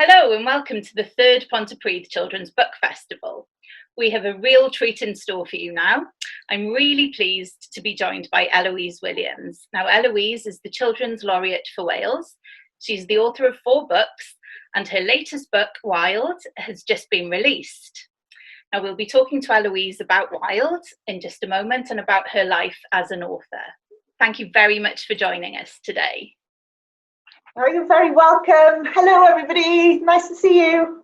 Hello and welcome to the third Pontypridd Children's Book Festival. We have a real treat in store for you now. I'm really pleased to be joined by Eloise Williams. Now, Eloise is the Children's Laureate for Wales. She's the author of 4 books and her latest book, Wilde, has just been released. Now, we'll be talking to Eloise about Wilde in just a moment and about her life as an author. Thank you very much for joining us today. Oh, you're very welcome. Hello, everybody. Nice to see you.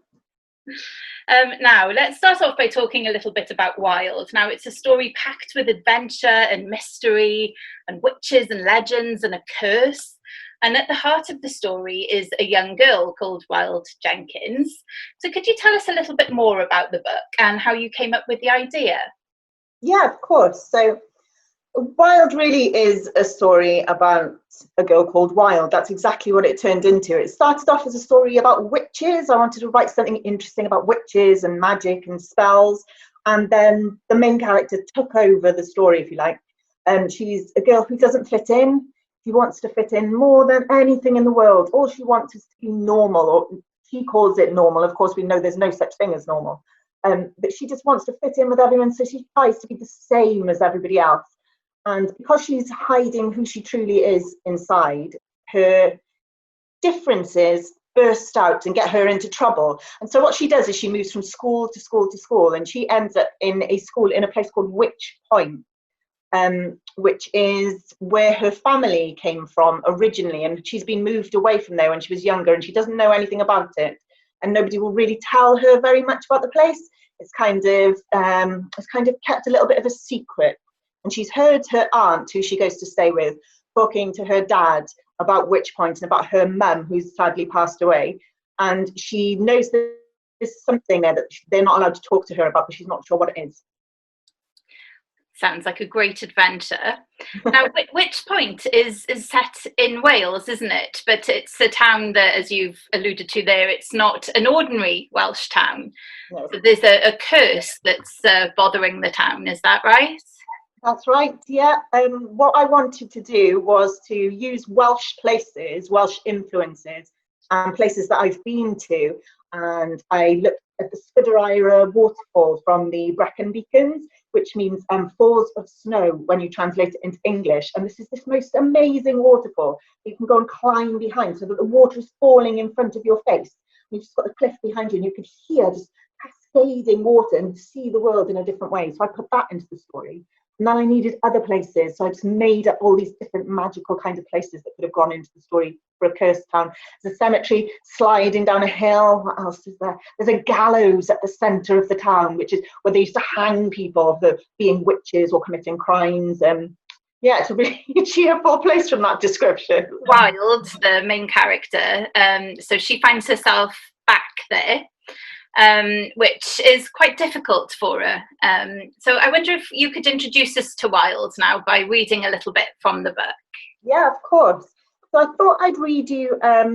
Now, let's start off by talking a little bit about Wilde. Now, it's a story packed with adventure and mystery and witches and legends and a curse. And at the heart of the story is a young girl called Wilde Jenkins. So could you tell us a little bit more about the book and how you came up with the idea? Yeah, of course. So Wilde really is a story about a girl called Wilde. That's exactly what it turned into. It started off as a story about witches. I wanted to write something interesting about witches and magic and spells. And then the main character took over the story, if you like. She's a girl who doesn't fit in. She wants to fit in more than anything in the world. All she wants is to be normal, or she calls it normal. Of course, we know there's no such thing as normal. But she just wants to fit in with everyone, so she tries to be the same as everybody else. And because she's hiding who she truly is inside, her differences burst out and get her into trouble. And so what she does is she moves from school to school to school, and she ends up in a school in a place called Witch Point, which is where her family came from originally. And she's been moved away from there when she was younger, and she doesn't know anything about it. And nobody will really tell her very much about the place. It's kind of kept a little bit of a secret. And she's heard her aunt, who she goes to stay with, talking to her dad about Witch Point and about her mum, who's sadly passed away. And she knows that there's something there that they're not allowed to talk to her about, but she's not sure what it is. Sounds like a great adventure. Now, Witch Point is set in Wales, isn't it? But it's a town that, as you've alluded to there, it's not an ordinary Welsh town. No. So there's a curse that's bothering the town, is that right? That's right, yeah. What I wanted to do was to use Welsh places, Welsh influences, and places that I've been to. And I looked at the Scuderyra waterfall from the Brecon Beacons, which means falls of snow when you translate it into English. And this is this most amazing waterfall. You can go and climb behind so that the water is falling in front of your face. You've just got the cliff behind you, and you can hear just cascading water and see the world in a different way. So I put that into the story. And then I needed other places, so I just made up all these different magical kind of places that could have gone into the story for a cursed town. There's a cemetery sliding down a hill. What else is there? There's a gallows at the centre of the town, which is where they used to hang people for being witches or committing crimes. Yeah, it's a really cheerful place from that description. Wilde, the main character, so she finds herself back there. Which is quite difficult for her. So I wonder if you could introduce us to Wilde now by reading a little bit from the book. Yeah, of course. So I thought I'd read you a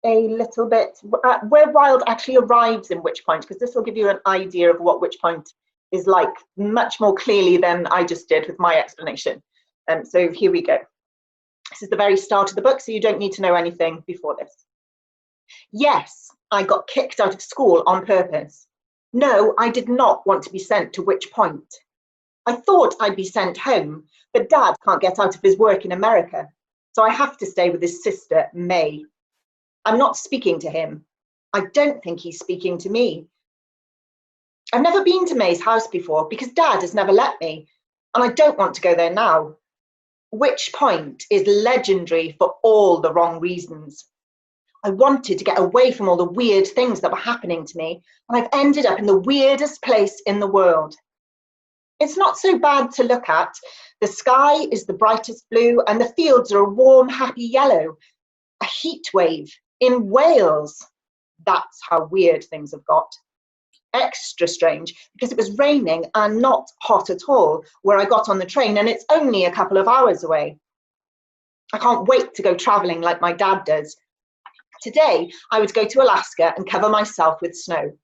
little bit where Wilde actually arrives in Witch Point, because this will give you an idea of what Witch Point is like much more clearly than I just did with my explanation. So here we go. This is the very start of the book, so you don't need to know anything before this. Yes, I got kicked out of school on purpose. No, I did not want to be sent to Witch Point. I thought I'd be sent home, but Dad can't get out of his work in America, so I have to stay with his sister, May. I'm not speaking to him. I don't think he's speaking to me. I've never been to May's house before because Dad has never let me, and I don't want to go there now. Witch Point is legendary for all the wrong reasons. I wanted to get away from all the weird things that were happening to me, and I've ended up in the weirdest place in the world. It's not so bad to look at. The sky is the brightest blue, and the fields are a warm, happy yellow. A heat wave in Wales. That's how weird things have got. Extra strange, because it was raining and not hot at all where I got on the train, and it's only a couple of hours away. I can't wait to go travelling like my dad does. Today, I would go to Alaska and cover myself with snow.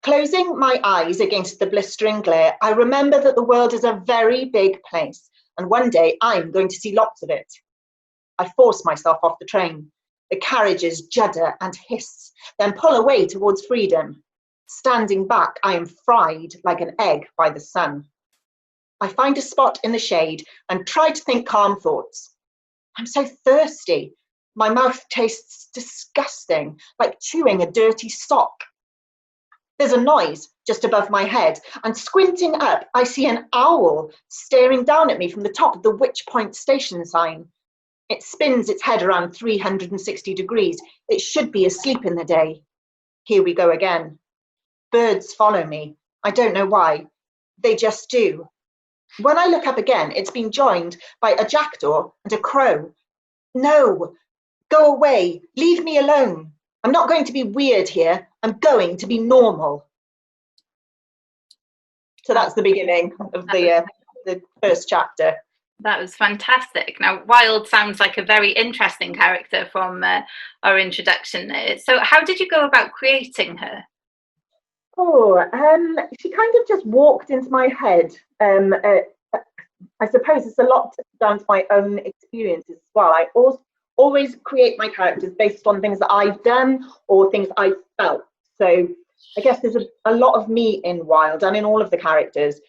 Closing my eyes against the blistering glare, I remember that the world is a very big place, and one day I'm going to see lots of it. I force myself off the train. The carriages judder and hiss, then pull away towards freedom. Standing back, I am fried like an egg by the sun. I find a spot in the shade and try to think calm thoughts. I'm so thirsty. My mouth tastes disgusting, like chewing a dirty sock. There's a noise just above my head, and squinting up, I see an owl staring down at me from the top of the Witch Point station sign. It spins its head around 360 degrees. It should be asleep in the day. Here we go again. Birds follow me. I don't know why. They just do. When I look up again, it's been joined by a jackdaw and a crow. No, go away. Leave me alone. I'm not going to be weird here. I'm going to be normal. So that's the beginning of the first chapter. That was fantastic. Now, Wilde sounds like a very interesting character from our introduction there. So how did you go about creating her? She kind of just walked into my head. I suppose it's a lot down to my own experiences as well. I always create my characters based on things that I've done or things I've felt. So I guess there's a lot of me in Wilde and in all of the characters.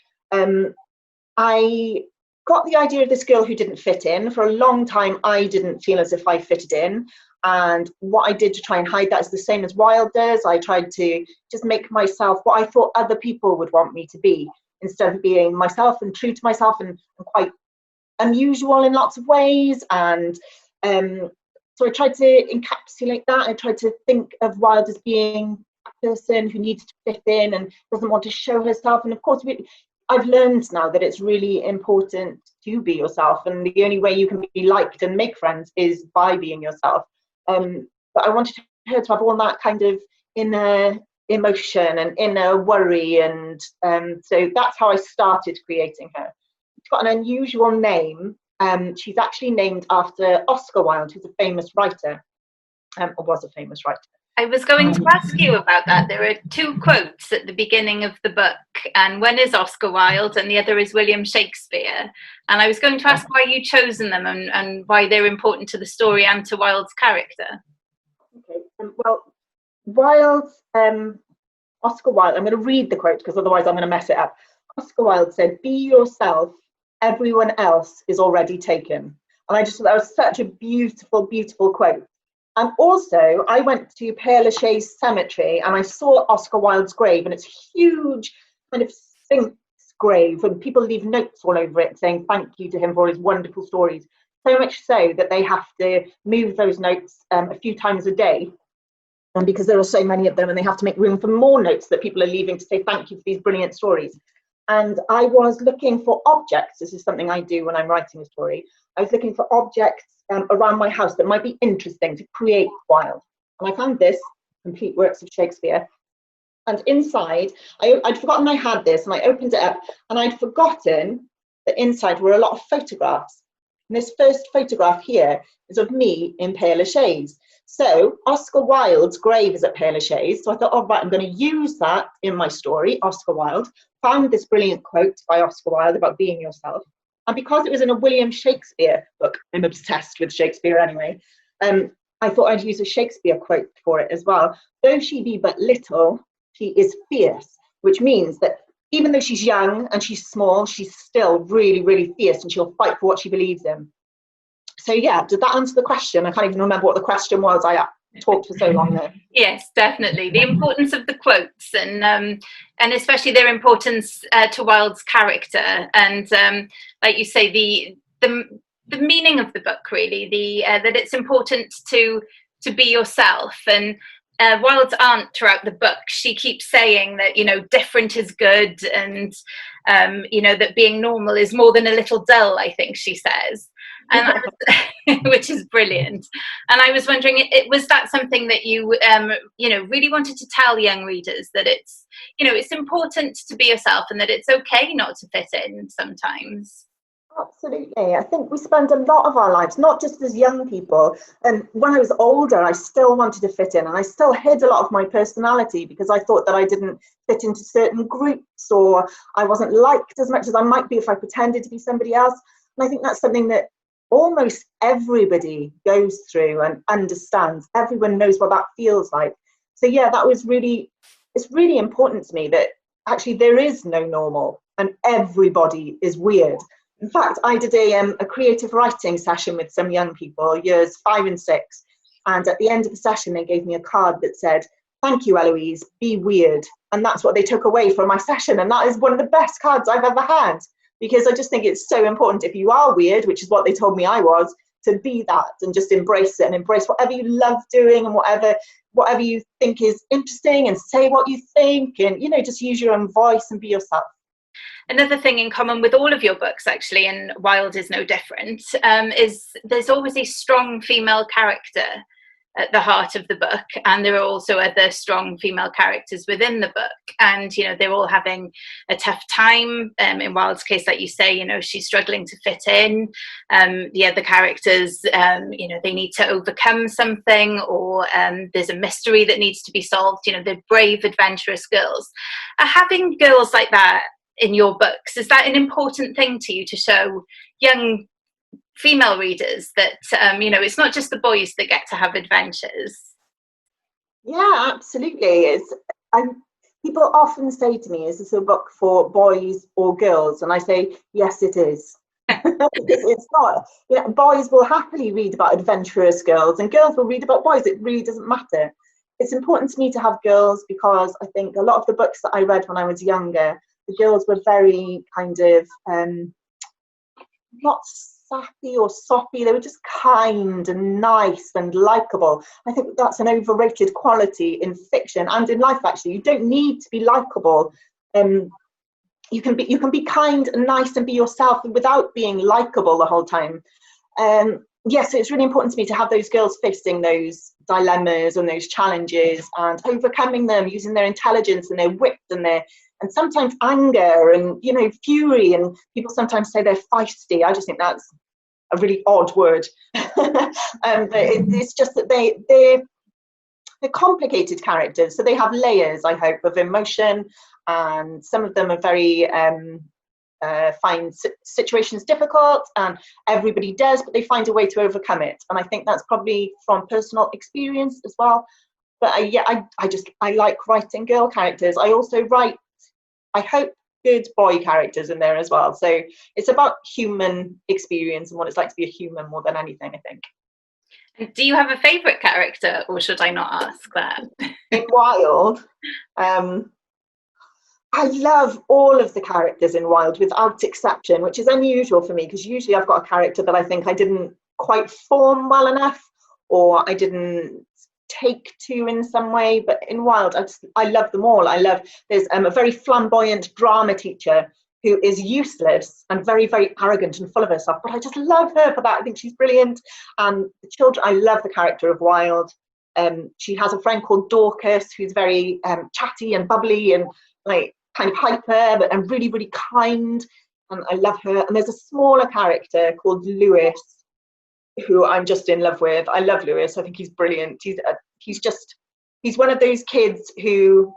I got the idea of this girl who didn't fit in. For a long time, I didn't feel as if I fitted in. And what I did to try and hide that is the same as Wilde does. I tried to just make myself what I thought other people would want me to be, instead of being myself and true to myself and quite unusual in lots of ways. And so I tried to encapsulate that. I tried to think of Wilde as being a person who needs to fit in and doesn't want to show herself. And of course, I've learned now that it's really important to be yourself. And the only way you can be liked and make friends is by being yourself. But I wanted her to have all that kind of inner emotion and inner worry. And so that's how I started creating her. She's got an unusual name. She's actually named after Oscar Wilde, who's a famous writer, or was a famous writer. I was going to ask you about that. There are two quotes at the beginning of the book, and one is Oscar Wilde and the other is William Shakespeare. And I was going to ask why you'd chosen them and why they're important to the story and to Wilde's character. Okay, well, Oscar Wilde, I'm going to read the quote because otherwise I'm going to mess it up. Oscar Wilde said, "Be yourself, everyone else is already taken." And I just thought that was such a beautiful, beautiful quote. And also, I went to Père Lachaise Cemetery and I saw Oscar Wilde's grave, and it's huge kind of sphinx grave, and people leave notes all over it saying thank you to him for all his wonderful stories. So much so that they have to move those notes a few times a day, and because there are so many of them, and they have to make room for more notes that people are leaving to say thank you for these brilliant stories. And I was looking for objects. This is something I do when I'm writing a story. I was looking for objects around my house that might be interesting to create Wilde. And I found this, Complete Works of Shakespeare. And inside, I'd forgotten I had this, and I opened it up, and I'd forgotten that inside were a lot of photographs. And this first photograph here is of me in Père Lachaise. So Oscar Wilde's grave is at Père Lachaise. So I thought, oh, right, I'm going to use that in my story, Oscar Wilde. Found this brilliant quote by Oscar Wilde about being yourself. And because it was in a William Shakespeare book, I'm obsessed with Shakespeare anyway, I thought I'd use a Shakespeare quote for it as well. "Though she be but little, she is fierce," which means that even though she's young and she's small, she's still really, really fierce, and she'll fight for what she believes in. So yeah, did that answer the question? I can't even remember what the question was. I talked for so long there. Yes, definitely. The importance of the quotes and especially their importance to Wilde's character, and like you say, the meaning of the book, really, that it's important to be yourself. And Wilde's aunt throughout the book, she keeps saying that, you know, different is good, and you know, that being normal is more than a little dull, I think she says. And which is brilliant. And I was wondering, was that something that you you know, really wanted to tell young readers, that it's, you know, it's important to be yourself and that it's okay not to fit in sometimes? Absolutely. I think we spend a lot of our lives, not just as young people, and when I was older, I still wanted to fit in, and I still hid a lot of my personality because I thought that I didn't fit into certain groups, or I wasn't liked as much as I might be if I pretended to be somebody else. And I think that's something that almost everybody goes through and understands. Everyone knows what that feels like. So yeah, it's really important to me that actually there is no normal and everybody is weird. In fact, I did a creative writing session with some young people, years 5 and 6, and at the end of the session they gave me a card that said, "Thank you, Eloise, be weird." And that's what they took away from my session, and that is one of the best cards I've ever had, because I just think it's so important, if you are weird, which is what they told me I was, to be that and just embrace it and embrace whatever you love doing and whatever you think is interesting, and say what you think, and just use your own voice and be yourself. Another thing in common with all of your books, actually, and Wilde is no different, is there's always a strong female character at the heart of the book, and there are also other strong female characters within the book, and they're all having a tough time. In Wilde's case, like you say, she's struggling to fit in. The other characters, they need to overcome something, or there's a mystery that needs to be solved. They're brave, adventurous girls. Having girls like that in your books, is that an important thing to you, to show young female readers that it's not just the boys that get to have adventures? Yeah, absolutely. People often say to me, "Is this a book for boys or girls?" And I say, yes, it is. It's not. Boys will happily read about adventurous girls, and girls will read about boys. It really doesn't matter. It's important to me to have girls, because I think a lot of the books that I read when I was younger, the girls were very kind of not sappy or soppy. They were just kind and nice and likable. I think that's an overrated quality in fiction and in life, actually. You don't need to be likable. You can be kind and nice and be yourself without being likable the whole time. Yes, it's really important to me to have those girls facing those dilemmas and those challenges and overcoming them, using their intelligence and their wit and sometimes anger and fury. And people sometimes say they're feisty. I just think that's a really odd word. It's just that they're complicated characters, so they have layers, I hope, of emotion, and some of them are very find situations difficult, and everybody does, but they find a way to overcome it. And I think that's probably from personal experience as well. But I like writing girl characters. I also write, I hope, good boy characters in there as well. So it's about human experience and what it's like to be a human more than anything, I think. And do you have a favourite character, or should I not ask that? In Wilde, I love all of the characters in Wilde without exception, which is unusual for me, because usually I've got a character that I think I didn't quite form well enough, or I didn't take to in some way. But in Wilde, I love them all. There's a very flamboyant drama teacher who is useless and very, very arrogant and full of herself, but I just love her for that. I think she's brilliant. And the children, I love the character of Wilde. She has a friend called Dorcas, who's very chatty and bubbly and like kind of hyper, but and really, really kind. And I love her. And there's a smaller character called Lewis, who I'm just in love with. I love Lewis. I think he's brilliant. He's one of those kids who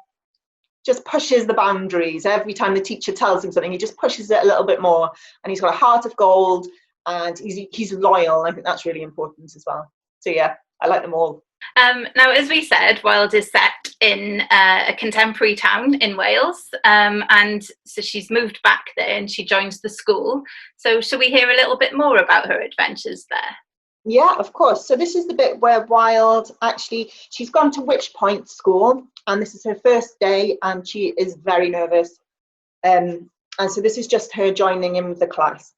just pushes the boundaries. Every time the teacher tells him something, he just pushes it a little bit more. And he's got a heart of gold, and he's loyal. I think that's really important as well. So yeah, I like them all. Now, as we said, Wilde is set in a contemporary town in Wales, and so she's moved back there and she joins the school. So shall we hear a little bit more about her adventures there? Yeah, of course. So this is the bit where Wilde, actually, she's gone to Witch Point School, and this is her first day, and she is very nervous. And so this is just her joining in with the class.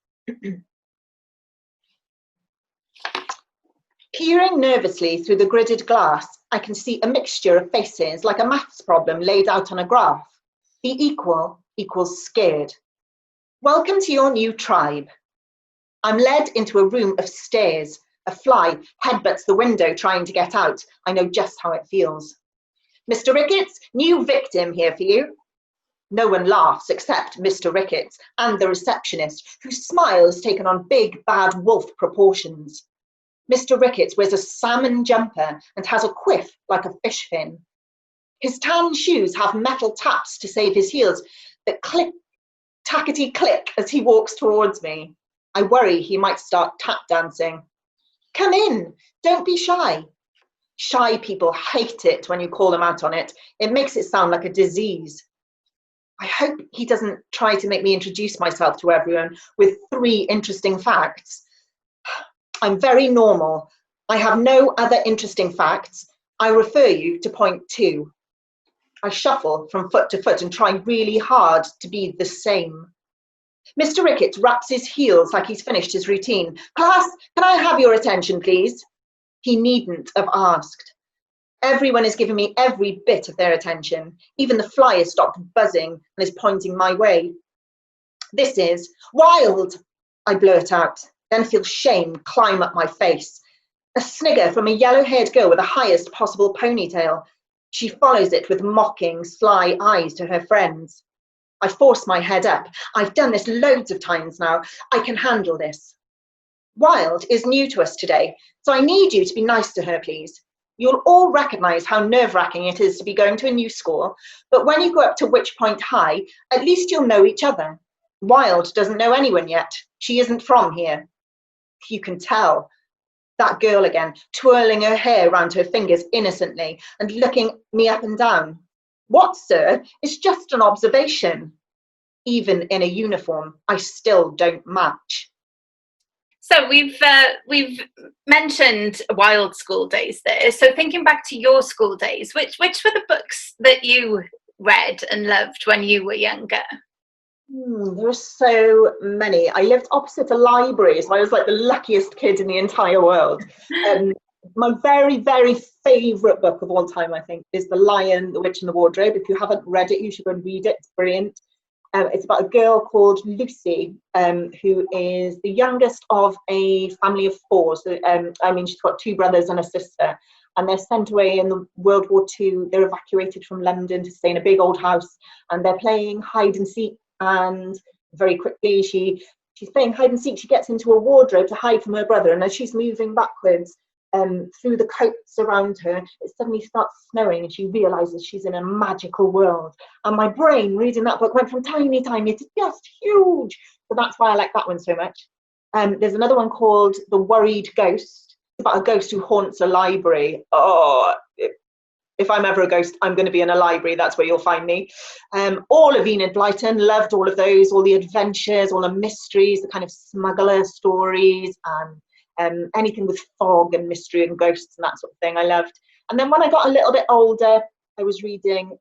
Peering nervously through the gridded glass, I can see a mixture of faces, like a maths problem laid out on a graph. The equal equals scared. Welcome to your new tribe. I'm led into a room of stairs. A fly headbutts the window trying to get out. I know just how it feels. Mr. Ricketts, new victim here for you. No one laughs except Mr. Ricketts and the receptionist, whose smile has taken on big, bad wolf proportions. Mr. Ricketts wears a salmon jumper and has a quiff like a fish fin. His tan shoes have metal taps to save his heels that click, tackety click as he walks towards me. I worry he might start tap dancing. Come in, don't be shy. Shy people hate it when you call them out on it. It makes it sound like a disease. I hope he doesn't try to make me introduce myself to everyone with 3 interesting facts. I'm very normal. I have no other interesting facts. I refer you to point 2. I shuffle from foot to foot and try really hard to be the same. Mr. Ricketts raps his heels like he's finished his routine. Class, can I have your attention, please? He needn't have asked. Everyone is giving me every bit of their attention. Even the fly has stopped buzzing and is pointing my way. This is Wilde, I blurt out, then feel shame climb up my face. A snigger from a yellow-haired girl with the highest possible ponytail. She follows it with mocking, sly eyes to her friends. I force my head up. I've done this loads of times now. I can handle this. Wilde is new to us today, so I need you to be nice to her, please. You'll all recognise how nerve-wracking it is to be going to a new school, but when you go up to Witch Point High, at least you'll know each other. Wilde doesn't know anyone yet. She isn't from here. You can tell. That girl again, twirling her hair round her fingers innocently and looking me up and down. What, sir? It's just an observation. Even in a uniform, I still don't match. So we've mentioned Wilde school days there. So thinking back to your school days, which were the books that you read and loved when you were younger? There were so many. I lived opposite a library, so I was like the luckiest kid in the entire world. My very, very favourite book of all time, I think, is The Lion, the Witch and the Wardrobe. If you haven't read it, you should go and read it. It's brilliant. It's about a girl called Lucy, who is the youngest of a family of 4. So, she's got 2 brothers and a sister, and they're sent away in the World War II. They're evacuated from London to stay in a big old house, and they're playing hide and seek. And very quickly, she's playing hide and seek. She gets into a wardrobe to hide from her brother, and as she's moving backwards through the coats around her, it suddenly starts snowing, and she realizes she's in a magical world. And my brain reading that book went from tiny to just huge. So that's why I like that one so much. There's another one called The Worried Ghost. It's about a ghost who haunts a library. If I'm ever a ghost, I'm going to be in a library. That's where you'll find me. All of Enid Blyton, loved all of those, all the adventures, all the mysteries, the kind of smuggler stories, and anything with fog and mystery and ghosts and that sort of thing I loved. And then when I got a little bit older, I was reading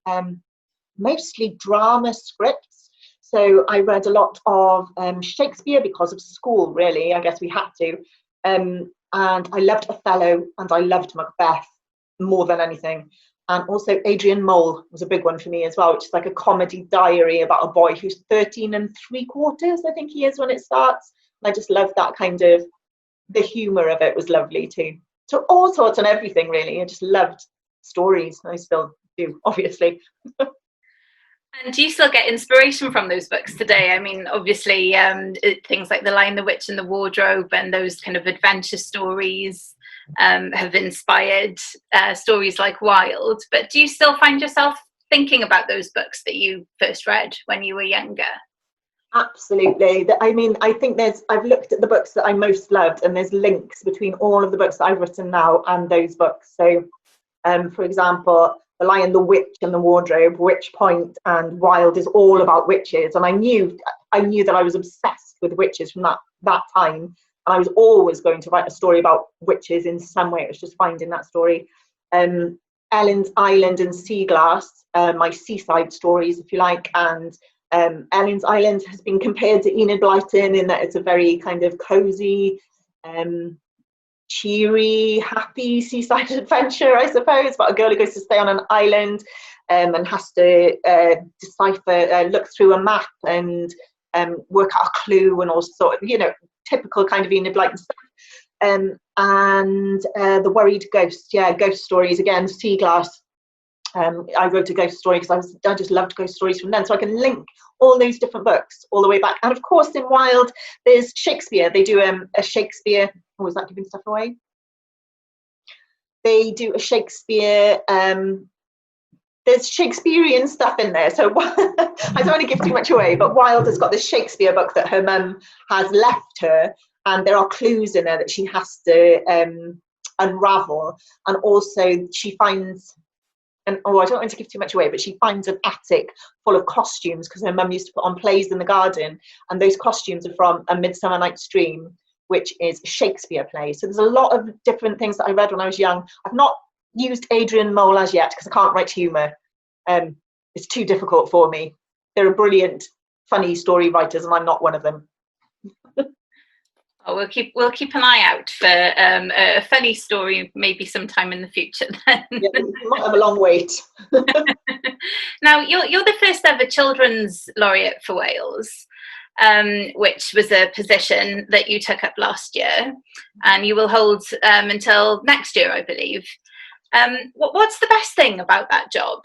mostly drama scripts. So I read a lot of Shakespeare because of school, really. I guess we had to. And I loved Othello and I loved Macbeth more than anything. And also Adrian Mole was a big one for me as well, which is like a comedy diary about a boy who's 13 3/4, I think he is when it starts. And I just loved that kind of, the humour of it was lovely too. So all sorts and everything, really. I just loved stories. I still do, obviously. And do you still get inspiration from those books today? I mean, obviously, things like The Lion, the Witch and the Wardrobe and those kind of adventure stories have inspired stories like Wilde. But do you still find yourself thinking about those books that you first read when you were younger? Absolutely. I mean, I think I've looked at the books that I most loved, and there's links between all of the books that I've written now and those books. So, for example, The Lion, the Witch and the Wardrobe, Witch Point and Wilde is all about witches. And I knew that I was obsessed with witches from that time. And I was always going to write a story about witches in some way. It was just finding that story. Ellen's Island and Sea Glass, my seaside stories, if you like. And Ellen's Island has been compared to Enid Blyton in that it's a very kind of cosy, cheery, happy seaside adventure, I suppose, about a girl who goes to stay on an island and has to look through a map and work out a clue and all sort of, typical kind of Enid Blyton stuff. And The Worried Ghost, ghost stories again, Sea Glass. I wrote a ghost story because I just loved ghost stories from then, so I can link all those different books all the way back. And of course, in Wilde, there's Shakespeare. They do a Shakespeare. Oh, is that giving stuff away? They do a Shakespeare. there's Shakespearean stuff in there. So I don't want to give too much away, but Wilde has got this Shakespeare book that her mum has left her, and there are clues in there that she has to unravel. And also she finds, and I don't want to give too much away, but she finds an attic full of costumes because her mum used to put on plays in the garden, and those costumes are from A Midsummer Night's Dream, which is a Shakespeare play. So there's a lot of different things that I read when I was young. I've not used Adrian Mole as yet because I can't write humour. It's too difficult for me. There are brilliant, funny story writers, and I'm not one of them. Oh, we'll keep an eye out for a funny story, maybe sometime in the future. Then Yeah, you might have a long wait. Now, you're the first ever children's laureate for Wales, which was a position that you took up last year, and you will hold until next year, I believe. What's the best thing about that job?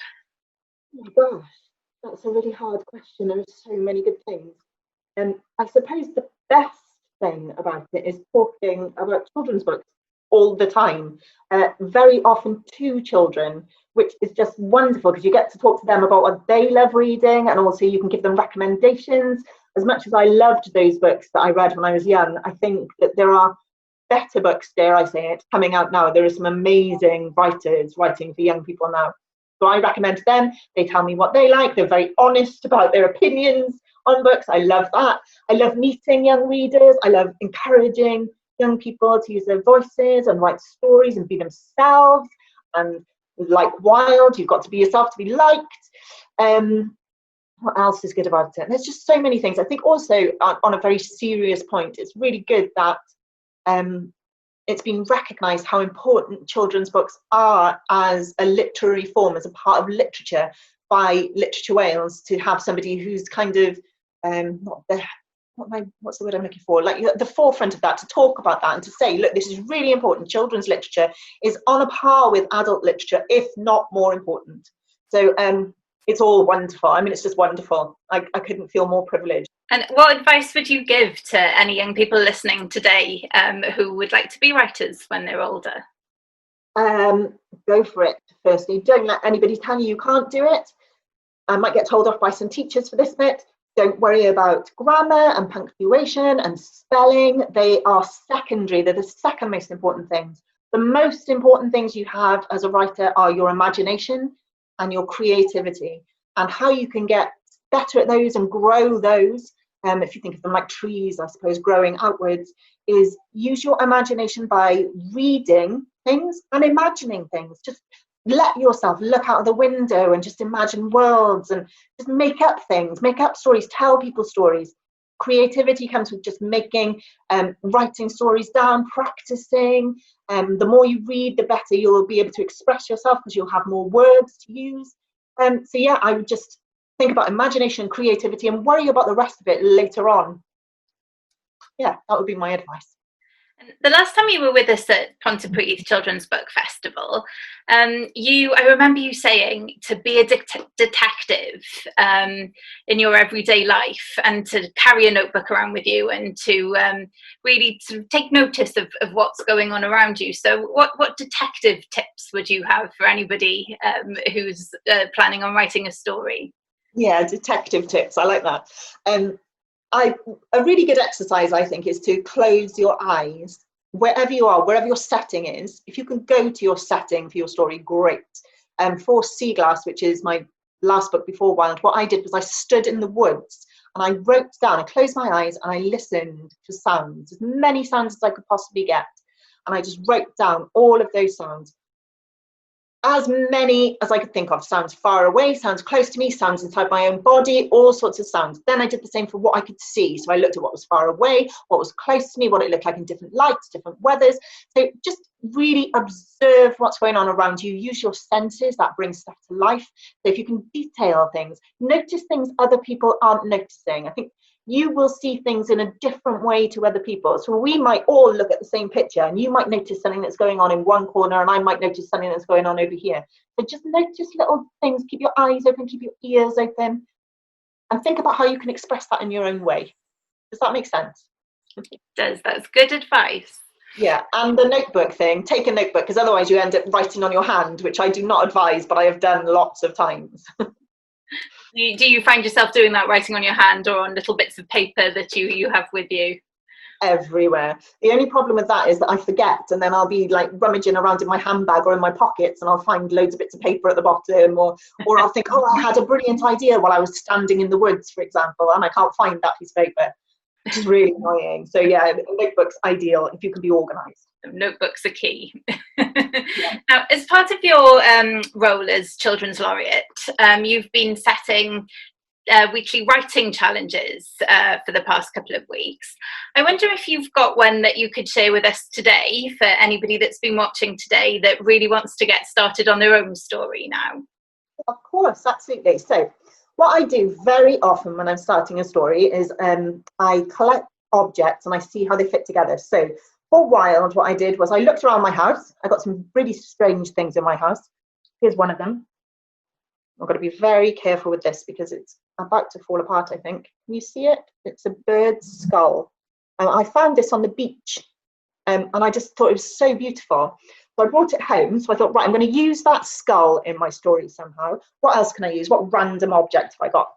Oh my gosh, that's a really hard question. There are so many good things. I suppose the best thing about it is talking about children's books all the time, very often to children, which is just wonderful because you get to talk to them about what they love reading, and also you can give them recommendations. As much as I loved those books that I read when I was young, I think that there are better books, dare I say it, coming out now. There are some amazing writers writing for young people now. So I recommend them. They tell me what they like. They're very honest about their opinions on books. I love that. I love meeting young readers. I love encouraging young people to use their voices and write stories and be themselves. And like Wilde, you've got to be yourself to be liked. What else is good about it? And there's just so many things. I think also on a very serious point, it's really good that it's been recognised how important children's books are as a literary form, as a part of literature by Literature Wales, to have somebody who's kind of what's the word I'm looking for? Like the forefront of that, to talk about that and to say, look, this is really important. Children's literature is on a par with adult literature, if not more important. So it's all wonderful. I mean, it's just wonderful. I couldn't feel more privileged. And what advice would you give to any young people listening today who would like to be writers when they're older? Go for it, firstly. Don't let anybody tell you can't do it. I might get told off by some teachers for this bit. Don't worry about grammar and punctuation and spelling. They are secondary. They're the second most important things. The most important things you have as a writer are your imagination and your creativity, and how you can get better at those and grow those. If you think of them like trees, I suppose, growing outwards, is use your imagination by reading things and imagining things. Just let yourself look out of the window and just imagine worlds and just make up things, make up stories, tell people stories. Creativity comes with just making, writing stories down, practicing. The more you read, the better you'll be able to express yourself because you'll have more words to use. So yeah, I would just think about imagination, creativity, and worry about the rest of it later on. Yeah, that would be my advice. The last time you were with us at Pontypridd Children's Book Festival, I remember you saying to be a detective in your everyday life, and to carry a notebook around with you, and to really sort of take notice of what's going on around you. So what detective tips would you have for anybody who's planning on writing a story? Yeah, detective tips. I like that. A really good exercise, I think, is to close your eyes wherever you are, wherever your setting is. If you can go to your setting for your story, great. For Sea Glass, which is my last book before Wilde, what I did was I stood in the woods and I wrote down, I closed my eyes and I listened to sounds, as many sounds as I could possibly get. And I just wrote down all of those sounds. As many as I could think of. Sounds far away, sounds close to me, sounds inside my own body, all sorts of sounds. Then I did the same for what I could see. So I looked at what was far away, what was close to me, what it looked like in different lights, different weathers. So just really observe what's going on around you. Use your senses, that brings stuff to life. So if you can detail things, notice things other people aren't noticing. I think you will see things in a different way to other people. So we might all look at the same picture, and you might notice something that's going on in one corner, and I might notice something that's going on over here. So just notice little things, keep your eyes open, keep your ears open, and think about how you can express that in your own way. Does that make sense? It does. That's good advice. Yeah, and the notebook thing, take a notebook, because otherwise you end up writing on your hand, which I do not advise, but I have done lots of times. Do you find yourself doing that, writing on your hand or on little bits of paper that you have with you? Everywhere. The only problem with that is that I forget, and then I'll be like rummaging around in my handbag or in my pockets, and I'll find loads of bits of paper at the bottom, or I'll think, oh, I had a brilliant idea while I was standing in the woods, for example, and I can't find that piece of paper, which is really annoying. So yeah, a notebook's ideal if you can be organised. Notebooks are key. Yeah. Now, as part of your role as Children's Laureate, you've been setting weekly writing challenges for the past couple of weeks. I wonder if you've got one that you could share with us today for anybody that's been watching today that really wants to get started on their own story now. Of course, absolutely. So what I do very often when I'm starting a story is I collect objects and I see how they fit together. So for Wilde, what I did was I looked around my house. I got some really strange things in my house. Here's one of them. I've got to be very careful with this because it's about to fall apart, I think. Can you see it? It's a bird's skull. I found this on the beach and I just thought it was so beautiful. So I brought it home. So I thought, right, I'm going to use that skull in my story somehow. What else can I use? What random object have I got?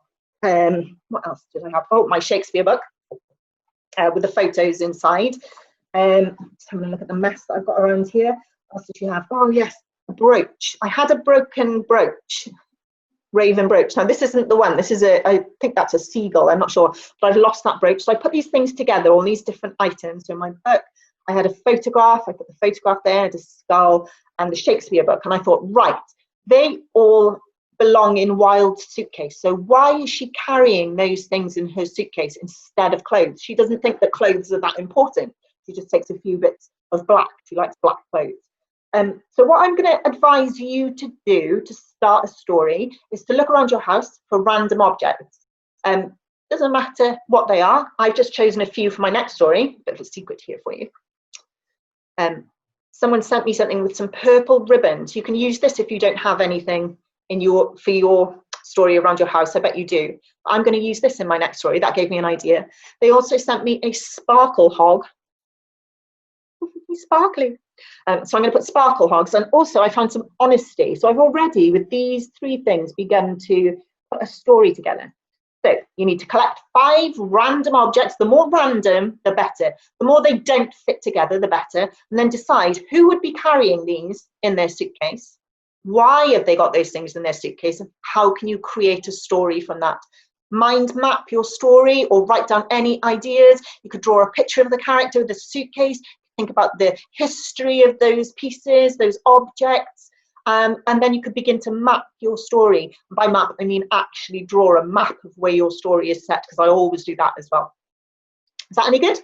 What else did I have? Oh, my Shakespeare book with the photos inside. Just having a look at the mess that I've got around here. What else did you have? Oh, yes, a brooch. I had a broken brooch. Raven brooch. Now this isn't the one, this is I think that's a seagull, I'm not sure, but I've lost that brooch. So I put these things together, all these different items. So in my book I had a photograph, I put the photograph there, I had a skull and the Shakespeare book, and I thought, right, they all belong in Wilde's suitcase, so why is she carrying those things in her suitcase instead of clothes? She doesn't think that clothes are that important. She just takes a few bits of black. She likes black clothes. So what I'm going to advise you to do to start a story is to look around your house for random objects. Doesn't matter what they are. I've just chosen a few for my next story. Bit of a secret here for you. Someone sent me something with some purple ribbons. You can use this if you don't have anything in for your story around your house. I bet you do. I'm going to use this in my next story. That gave me an idea. They also sent me a sparkle hog. He's sparkly. So I'm going to put sparkle hogs, and also I found some honesty. So I've already, with these 3 things, begun to put a story together. So you need to collect 5 random objects. The more random, the better. The more they don't fit together, the better. And then decide who would be carrying these in their suitcase. Why have they got those things in their suitcase? And how can you create a story from that? Mind map your story or write down any ideas. You could draw a picture of the character with the suitcase. Think about the history of those pieces, those objects, and then you could begin to map your story. By map, I mean actually draw a map of where your story is set, because I always do that as well. Is that any good?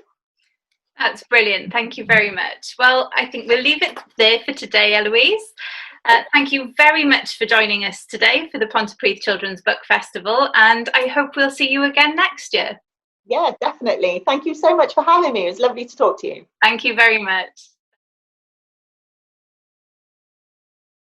That's brilliant. Thank you very much. Well, I think we'll leave it there for today, Eloise. Thank you very much for joining us today for the Pontypridd Children's Book Festival, and I hope we'll see you again next year. Yeah, definitely. Thank you so much for having me. It was lovely to talk to you. Thank you very much.